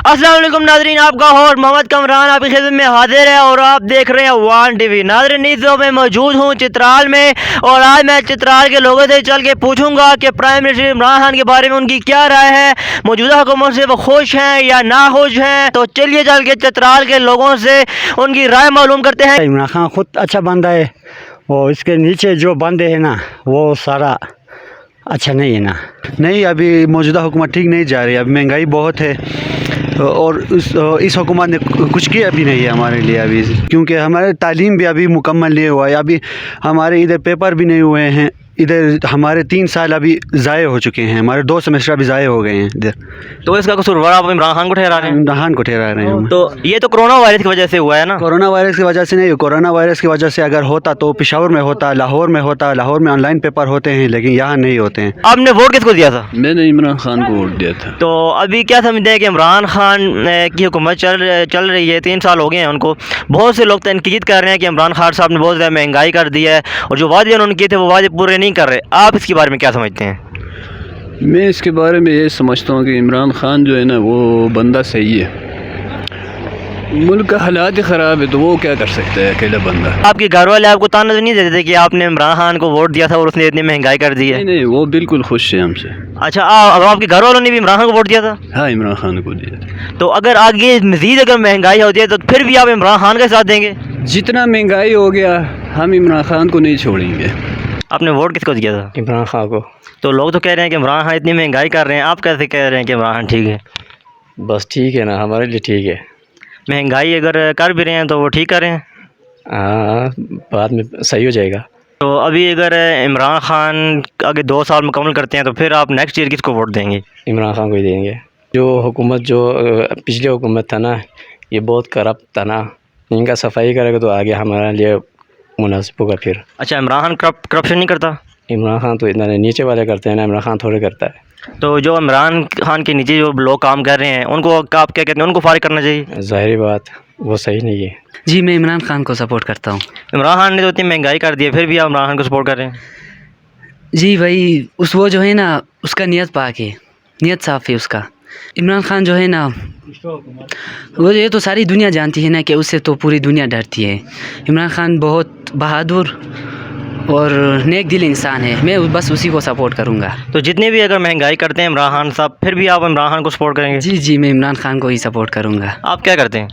अस्सलाम वालेकुम नाज़रीन, आपका होस्ट मोहम्मद कमरान आपकी खिदमत में हाजिर है और आप देख रहे हैं वान टीवी। नाज़रीन, इस वक्त मैं मौजूद हूँ चित्राल में और आज मैं चित्राल के लोगों से चल के पूछूंगा कि प्राइम मिनिस्टर इमरान खान के बारे में उनकी क्या राय है, मौजूदा हुकूमत से वो खुश हैं या ना खुश हैं। तो चलिए चल के चित्राल के लोगों से उनकी राय मालूम करते हैं। इमरान खान खुद अच्छा बंदा है, वो इसके नीचे जो बंदे हैं ना वो सारा अच्छा नहीं है ना। नहीं, अभी मौजूदा हुकूमत ठीक नहीं जा रही है। अब महंगाई बहुत है और इस हुकूमत ने कुछ किया भी नहीं है हमारे लिए अभी, क्योंकि हमारे तालीम भी अभी मुकम्मल नहीं हुआ है। अभी हमारे इधर पेपर भी नहीं हुए हैं, इधर हमारे 3 साल अभी ज़ाये हो चुके हैं, हमारे 2 सेमेस्टर अभी ज़ाये हो गए हैं इधर। तो इसका कसूरवार आप इमरान खान को ठहरा रहे हैं? इमरान खान को ठहरा रहे हैं। तो ये तो कोरोना वायरस की वजह से हुआ है ना? कोरोना वायरस की वजह से नहीं, कोरोना वायरस की वजह से अगर होता तो पेशावर में होता, लाहौर में होता। लाहौर में ऑनलाइन पेपर होते हैं लेकिन यहाँ नहीं होते हैं। आपने वोट किसको दिया था? मैंने इमरान खान को वोट दिया था। तो अभी क्या समझते हैं कि इमरान खान की हुकूमत चल रही है, 3 साल हो गए हैं उनको। बहुत से लोग तनकीद कर रहे हैं कि इमरान खान साहब ने बहुत ज़्यादा महंगाई कर दी है और जो वादे उन्होंने किए थे वो वादे पूरे नहीं कर रहे। आप इसके बारे में क्या समझते हैं? मैं इसके बारे में ये समझता हूँ कि इमरान खान जो है ना वो बंदा सही है। मुल्क का हालात ही ख़राब है तो वो क्या कर सकता है अकेला बंदा। आपके घर वाले आपको ताना नहीं देते थे कि आपने इमरान खान को वोट दिया था और उसने इतनी महंगाई कर दी है? नहीं नहीं, वो बिल्कुल खुश है हमसे। अच्छा, अब आपके घर वालों ने भी इमरान खान को वोट दिया था? हाँ, इमरान खान को दिया था। तो अगर आगे मज़ीद अगर महंगाई होती है तो फिर भी आप इमरान खान का साथ देंगे? जितना महंगाई हो गया हम इमरान खान को नहीं छोड़ेंगे। आपने वोट किसको दिया था? इमरान खान को। तो लोग तो कह रहे हैं कि इमरान खान इतनी महंगाई कर रहे हैं, आप कैसे कह रहे हैं कि इमरान खान ठीक है? बस ठीक है ना, हमारे लिए ठीक है। महंगाई अगर कर भी रहे हैं तो वो ठीक कर रहे हैं? हाँ, बाद में सही हो जाएगा। तो अभी अगर इमरान खान आगे 2 साल मुकम्मल करते हैं तो फिर आप नेक्स्ट ईयर किसको वोट देंगे? इमरान खान को ही देंगे। जो हुकूमत जो पिछले हुकूमत था ना, ये बहुत करप्ट था ना, इनका सफाई करेगा तो आगे हमारे लिए मुनासिब होगा फिर। अच्छा, इमरान खान करप्शन नहीं करता? इमरान खान तो इतना नीचे वाले करते हैं ना, इमरान खान थोड़े करता है। तो जो इमरान खान के नीचे जो लोग काम कर रहे हैं उनको आप क्या कहते हैं, उनको फारिग करना चाहिए? ज़ाहिर बात वो सही नहीं है। जी, मैं इमरान खान को सपोर्ट करता हूँ। इमरान खान ने तो इतनी महंगाई कर दी है फिर भी आप इमरान खान को सपोर्ट कर रहे हैं? जी भाई, वो जो है ना उसका नियत पाक है, नियत साफ़ है उसका। इमरान खान जो है ना वो ये तो सारी दुनिया जानती है ना कि उससे तो पूरी दुनिया डरती है। इमरान खान बहुत बहादुर और नेक दिल इंसान है, मैं बस उसी को सपोर्ट करूँगा। तो जितने भी अगर महंगाई करते हैं इमरान खान साहब फिर भी आप इमरान खान को सपोर्ट करेंगे? जी जी, मैं इमरान खान को ही सपोर्ट करूँगा। आप क्या करते हैं?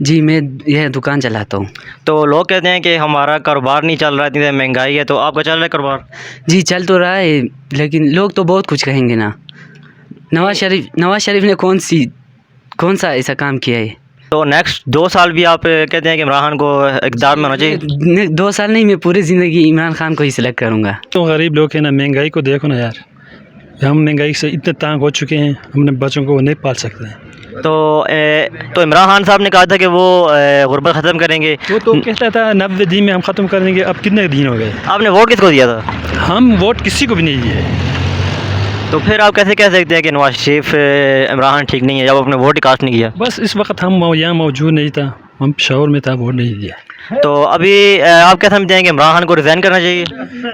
जी, मैं यह दुकान चलाता हूँ। तो लोग कहते हैं कि हमारा कारोबार नहीं चल रहा है, इतनी ज़्यादा महंगाई है। तो आपका चल रहा है कारोबार? जी, चल तो रहा है लेकिन लोग तो बहुत कुछ कहेंगे ना। नवाज़ शरीफ ने कौन सा ऐसा काम किया है? तो नेक्स्ट 2 साल भी आप कहते हैं कि इमरान खान को इक़्तिदार में होना चाहिए? 2 साल नहीं, मैं पूरी ज़िंदगी इमरान खान को ही सिलेक्ट करूँगा। तो गरीब लोग हैं ना, महंगाई को देखो ना यार, हम महंगाई से इतने तंग हो चुके हैं, हमने बच्चों को नहीं पाल सकते हैं। तो इमरान खान साहब ने कहा था कि वो गुर्बत ख़त्म करेंगे। वो तो कहता था 90 दिन में हम ख़त्म कर देंगे, अब कितने दिन हो गए? आपने वोट किसको दिया था? हम वोट किसी को भी नहीं दिए। तो फिर आप कैसे कह सकते हैं कि नवाज शरीफ इमरान खान ठीक नहीं है जब आपने वोट कास्ट नहीं किया? बस इस वक्त हम यहाँ मौजूद नहीं था, हम पेशावर में था, वोट नहीं दिया। तो अभी आप क्या समझते हैं कि इमरान खान को रिज़ाइन करना चाहिए?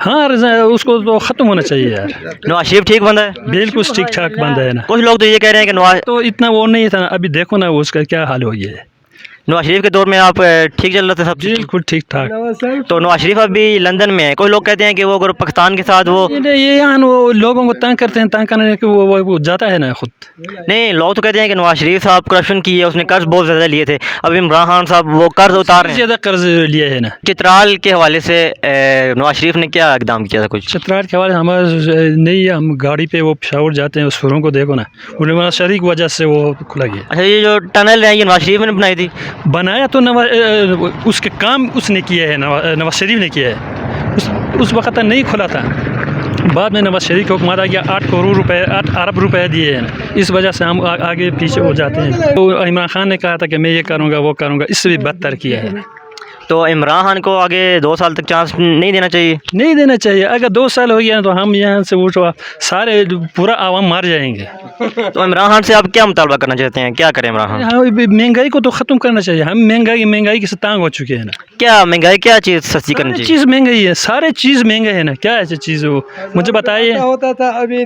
हाँ, उसको तो ख़त्म होना चाहिए यार। नवाज शरीफ ठीक बंदा है? बिल्कुल ठीक ठाक बंदा है ना। कुछ लोग तो ये कह रहे हैं कि नवाज तो इतना वो नहीं था, अभी देखो ना उसका क्या हाल हो गया है। नवाज शरीफ के दौर में आप ठीक चल रहे थे सब? बिल्कुल ठीक ठाक। तो नवाज शरीफ अभी लंदन में है, कोई लोग कहते हैं कि वो अगर पाकिस्तान के साथ वो ये यहाँ वो लोगों को तंग करते हैं, तंग करने के वो जाता है ना खुद। नहीं, लोग तो कहते हैं कि नवाज शरीफ साहब करप्शन की है, उसने कर्ज बहुत ज़्यादा लिए थे। अब इमरान खान साहब वो कर्ज उतार रहे हैं। ज़्यादा कर्ज लिए है ना। चित्राल के हवाले से नवाज शरीफ ने क्या इकदाम किया था कुछ? चित्राल के हवाले हमारे नहीं, हम गाड़ी पे वो पेशावर जाते हैं, उस सुरों को देखो ना, उन्हें नवाज शरीफ की वजह से वो खुला गया। अच्छा, ये जो टनल है ये नवाज शरीफ ने बनाई थी? बनाया तो उसके काम उसने किया है, नवाज शरीफ ने किया है। उस वक्त नहीं खुला था, बाद में नवाज शरीफ को हुक्म आ गया, 8 करोड़ रुपए 8 अरब रुपए दिए हैं। इस वजह से हम आगे पीछे हो जाते हैं। तो इमरान खान ने कहा था कि मैं ये करूँगा वो करूँगा, इससे भी बदतर किया है। तो इमरान खान को आगे 2 साल तक चांस नहीं देना चाहिए? नहीं देना चाहिए। अगर 2 साल हो गया तो हम यहाँ से वो सारे पूरा आवाम मार जाएंगे। तो इमरान खान से आप क्या मुतालबा करना चाहते हैं, क्या करें इमरान खान? हाँ, महंगाई को तो ख़त्म करना चाहिए। हम महंगाई के से तंग हो चुके हैं ना। क्या महंगाई, क्या चीज़ सस्ती करनी सारी चाहिए? चीज़ महंगाई है, सारे चीज़ महंगे है ना। क्या ऐसी चीज़ हो मुझे बताइए। होता था अभी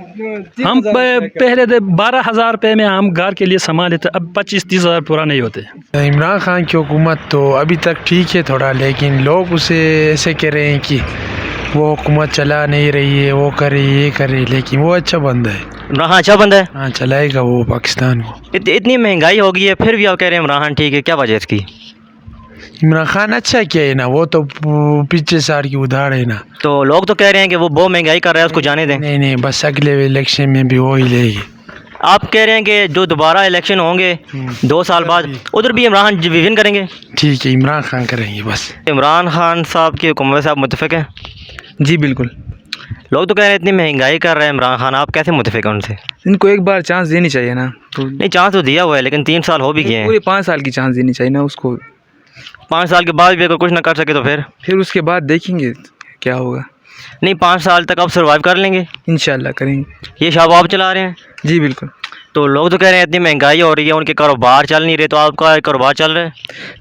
हम पहले 12,000 रुपये में हम घर के लिए सामान लेते, अब 25-30 हज़ार पूरा नहीं होते। इमरान खान की हुकूमत तो अभी तक ठीक है थोड़ा, लेकिन लोग उसे ऐसे कह रहे हैं कि वो हुकूमत चला नहीं रही है, वो करे ये करे, लेकिन वो अच्छा बंदा है। इमरान खान अच्छा बंदा है? हाँ, चलाएगा वो पाकिस्तान को। इतनी महंगाई हो गई है फिर भी आप कह रहे हैं इमरान खान ठीक है, क्या वजह है इसकी? इमरान खान अच्छा किया है ना, वो तो पीछे सार की उधार है ना। तो लोग तो कह रहे हैं कि वो बहुत महंगाई कर रहा है, उसको जाने दें। नहीं नहीं, बस अगले इलेक्शन में भी वो ही लेगी। आप कह रहे हैं कि जो दोबारा इलेक्शन होंगे 2 साल बाद उधर भी इमरान खान विन करेंगे? ठीक है, इमरान खान करेंगे बस। इमरान खान साहब की हुकूमत से आप मुतफिक हैं? जी बिल्कुल। लोग तो कह रहे हैं इतनी महंगाई कर रहे हैं इमरान खान, आप कैसे मुतफिक हैं उनसे? इनको एक बार चांस देनी चाहिए ना। तो नहीं, चांस तो दिया हुआ है लेकिन 3 साल हो भी गए हैं। पूरे 5 साल की चांस देनी चाहिए ना उसको। 5 साल के बाद भी अगर कुछ ना कर सके तो फिर उसके बाद देखेंगे क्या होगा। नहीं, 5 साल तक आप सर्वाइव कर लेंगे? इंशाल्लाह करेंगे। ये शॉप आप चला रहे हैं? जी बिल्कुल। तो लोग तो कह रहे हैं इतनी महंगाई हो रही है, उनके कारोबार चल नहीं रहे, तो आपका कारोबार चल रहा है?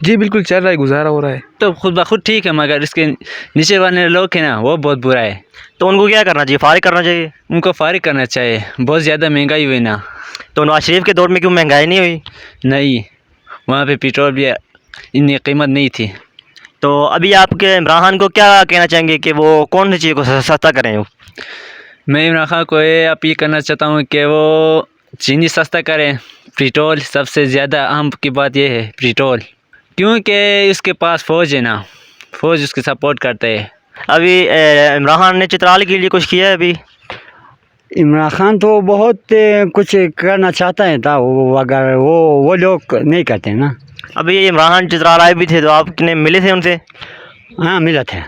जी बिल्कुल चल रहा है, गुजारा हो रहा है। तो खुद ब खुद ठीक है, मगर इसके नीचे वाले लोग हैं ना वो बहुत बुरा है। तो उनको क्या करना चाहिए, फारिग करना चाहिए? उनको फारिग करना चाहिए, बहुत ज़्यादा महंगाई हुई ना। तो नवाज शरीफ के दौर में क्यों महंगाई नहीं हुई? नहीं, वहाँ पे पेट्रोल भी इतनी कीमत नहीं थी। तो अभी आपके इमरान खान को क्या कहना चाहेंगे कि वो कौन सी चीज़ को सस्ता करें? मैं इमरान खान को ये अपील करना चाहता हूँ कि वो चीनी सस्ता करें, पेट्रोल सबसे ज़्यादा अहम की बात यह है पेट्रोल, क्योंकि उसके पास फ़ौज है ना, फ़ौज उसके सपोर्ट करते है। अभी इमरान खान ने चित्राल के लिए कुछ किया है? अभी इमरान खान तो बहुत कुछ करना चाहता है था, वो अगर वो लोग नहीं करते ना। अभी ये इमरान खान चित्राल आए भी थे तो आपने मिले थे उनसे? हाँ मिला था।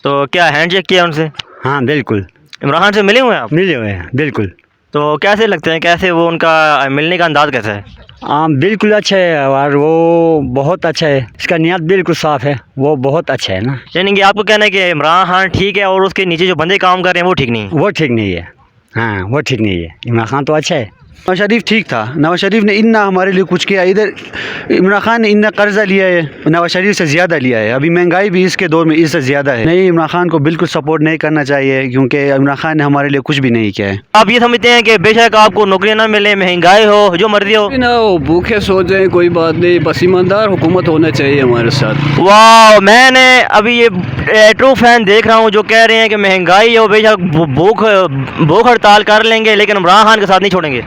तो क्या हैंड शेक किया उनसे? हाँ बिल्कुल। इमरान खान से मिले हुए हैं आप? मिले हुए हैं बिल्कुल। तो कैसे लगते हैं, कैसे वो उनका मिलने का अंदाज़ कैसा है? हाँ बिल्कुल अच्छा है, और वो बहुत अच्छा है, इसका नियत बिल्कुल साफ़ है, वो बहुत अच्छा है ना। यानी कि आपको कहना है कि इमरान खान ठीक है और उसके नीचे जो बंदे काम कर रहे हैं वो ठीक नहीं है? वो ठीक नहीं है। हाँ वो ठीक नहीं है, इमरान खान तो अच्छा है। नवाज शरीफ ठीक था, नवाज शरीफ ने इतना हमारे लिए कुछ किया। इधर इमरान खान ने इतना कर्जा लिया है, नवाज शरीफ से ज़्यादा लिया है। अभी महंगाई भी इसके दौर में इससे ज़्यादा है। नहीं, इमरान खान को बिल्कुल सपोर्ट नहीं करना चाहिए, क्योंकि इमरान खान ने हमारे लिए कुछ भी नहीं किया है। आप ये समझते हैं कि बेशक आपको नौकरी ना मिले, महंगाई हो, जो मर्जी हो, ना हो भूखे सो जाए कोई बात नहीं, बस ईमानदार हुकूमत होना चाहिए हमारे साथ। वाह, मैंने अभी ये ट्रू फैन देख रहा हूँ जो कह रहे हैं कि महंगाई हो, बेशक भूख हड़ताल कर लेंगे लेकिन इमरान खान का साथ नहीं छोड़ेंगे।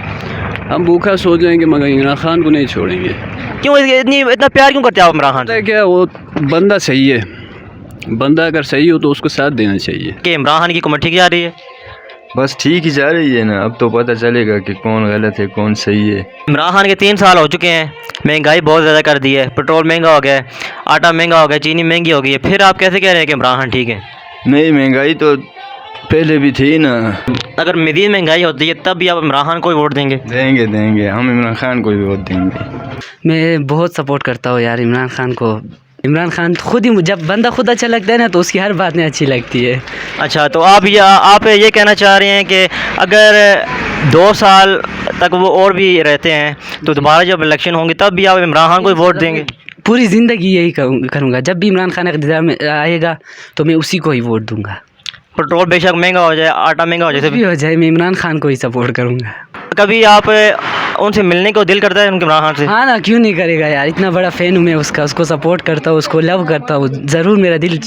हम भूखा सो जाएंगे मगर इमरान खान को नहीं छोड़ेंगे। क्यों इतना प्यार क्यों करते हैं आप इमरान खान पता से? है क्या, वो बंदा सही है, बंदा अगर सही हो तो उसको साथ देना चाहिए। कि इमरान खान की हुकूमत ठीक जा रही है? बस ठीक ही जा रही है ना, अब तो पता चलेगा कि कौन गलत है कौन सही है। इमरान खान के 3 साल हो चुके हैं, महंगाई बहुत ज़्यादा कर दी है, पेट्रोल महंगा हो गया है, आटा महंगा हो गया, चीनी महंगी हो गई है, फिर आप कैसे कह रहे हैं कि इमरान खान ठीक है? नहीं, महंगाई तो पहले भी थी ना। अगर मज़ीद महंगाई होती है तब भी आप इमरान खान को ही वोट देंगे? देंगे, हम इमरान खान को भी वोट देंगे। मैं बहुत सपोर्ट करता हूँ यार इमरान खान को। इमरान खान खुद ही, जब बंदा खुद अच्छा लगता है ना तो उसकी हर बात नहीं अच्छी लगती है। अच्छा, तो आप ये कहना चाह रहे हैं कि अगर 2 साल तक वो और भी रहते हैं तो दोबारा जब इलेक्शन होंगे तब भी आप इमरान खान को ही वोट देंगे? पूरी ज़िंदगी यही करूँगा, जब भी इमरान खान इक़्तिदार में आएगा तो मैं उसी को ही वोट दूँगा। पेट्रोल बेशक महंगा हो जाए, आटा महंगा हो जाए, भी हो जाए, मैं इमरान खान को ही सपोर्ट करूँगा। कभी आप उनसे मिलने को दिल करता है उनके, इमरान खान से? हाँ ना, क्यों नहीं करेगा यार, इतना बड़ा फ़ैन हूँ मैं उसका, उसको सपोर्ट करता हूँ, उसको लव करता हूँ, ज़रूर मेरा दिल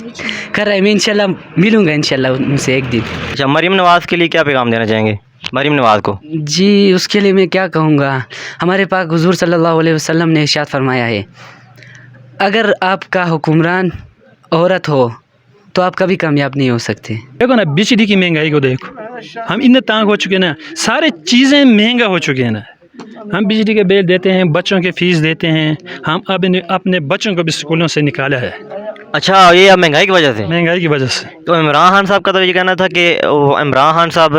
कर रहा है, मैं इंशाल्लाह मिलूँगा इंशाल्लाह उनसे एक दिन। अच्छा, मरीम नवाज़ के लिए क्या पैगाम देना चाहेंगे, मरीम नवाज़ को? जी उसके लिए मैं क्या कहूँगा, हमारे पाक हुज़ूर सल्लल्लाहु अलैहि वसल्लम ने इरशाद फरमाया है, अगर आपका हुक्मरान औरत हो तो आप कभी कामयाब नहीं हो सकते। देखो ना, बिजली की महंगाई को देखो, हम इतने तंग हो चुके हैं ना, सारे चीज़ें महंगा हो चुके हैं ना। हम बिजली के बिल देते हैं, बच्चों के फ़ीस देते हैं, हम अपने बच्चों को भी स्कूलों से निकाला है। अच्छा, ये अब महंगाई की वजह से? महंगाई की वजह से। तो इमरान खान साहब का तो ये कहना था कि इमरान खान साहब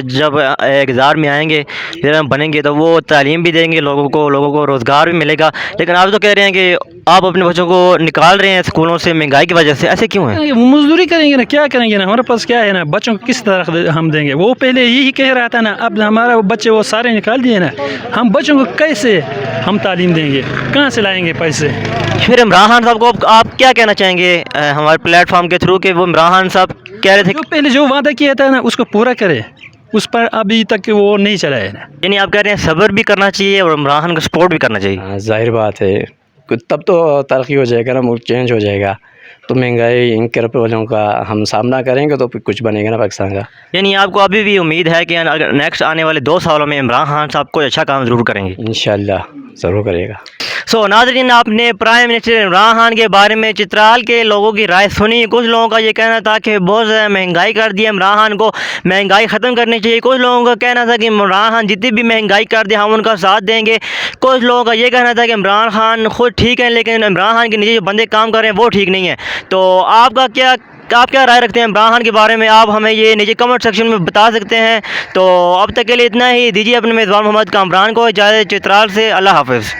जब इक़्तिदार में आएंगे, फिर हम बनेंगे तो वो तालीम भी देंगे लोगों को रोज़गार भी मिलेगा। लेकिन आप तो कह रहे हैं कि आप अपने बच्चों को निकाल रहे हैं स्कूलों से महंगाई की वजह से, ऐसे क्यों है? वो मजदूरी करेंगे ना, क्या करेंगे ना, हमारे पास क्या है ना, बच्चों को किस तरह हम देंगे? वो पहले यही कह रहा था ना, अब हमारा बच्चे वो सारे निकाल दिए ना, हम बच्चों को कैसे हम तालीम देंगे, कहाँ से लाएंगे पैसे? फिर इमरान खान साहब को आप क्या कहना चाहेंगे हमारे प्लेटफॉर्म के थ्रू कि वो इमरान खान साहब कह रहे थे जो पहले जो वादा किया था ना उसको पूरा करे, उस पर अभी तक वो नहीं चला है ना। यानी आप कह रहे हैं सब्र भी करना चाहिए और इमरान खान को सपोर्ट भी करना चाहिए? हाँ, जाहिर बात है, तब तो तरक्की हो जाएगा ना, मुल्क चेंज हो जाएगा। तो महंगाई इन वालों का हम सामना करेंगे तो फिर कुछ बनेगा ना पाकिस्तान का। यानी आपको अभी भी उम्मीद है कि नेक्स्ट आने वाले 2 सालों में इमरान खान साहब कोई अच्छा काम ज़रूर करेंगे? इंशाल्लाह ज़रूर करेगा। सो नाज़रीन, आपने प्राइम मिनिस्टर इमरान खान के बारे में चित्राल के लोगों की राय सुनी। कुछ लोगों का ये कहना था कि बहुत ज़्यादा महंगाई कर दी है, इमरान खान को महंगाई ख़त्म करनी चाहिए। कुछ लोगों का कहना था कि इमरान खान जितनी भी महंगाई कर दे हम उनका साथ देंगे। कुछ लोगों का ये कहना था कि इमरान खान खुद ठीक है लेकिन इमरान खान के नीचे जो बंदे काम कर रहे हैं वो ठीक नहीं है। तो आप क्या राय रखते हैं इमरान खान के बारे में? आप हमें ये नीचे कमेंट सेक्शन में बता सकते हैं। तो अब तक के लिए इतना ही, दीजिए अपने मेज़बान मोहम्मद कामरान को इजाज़त चित्राल से। अल्लाह हाफ़िज़।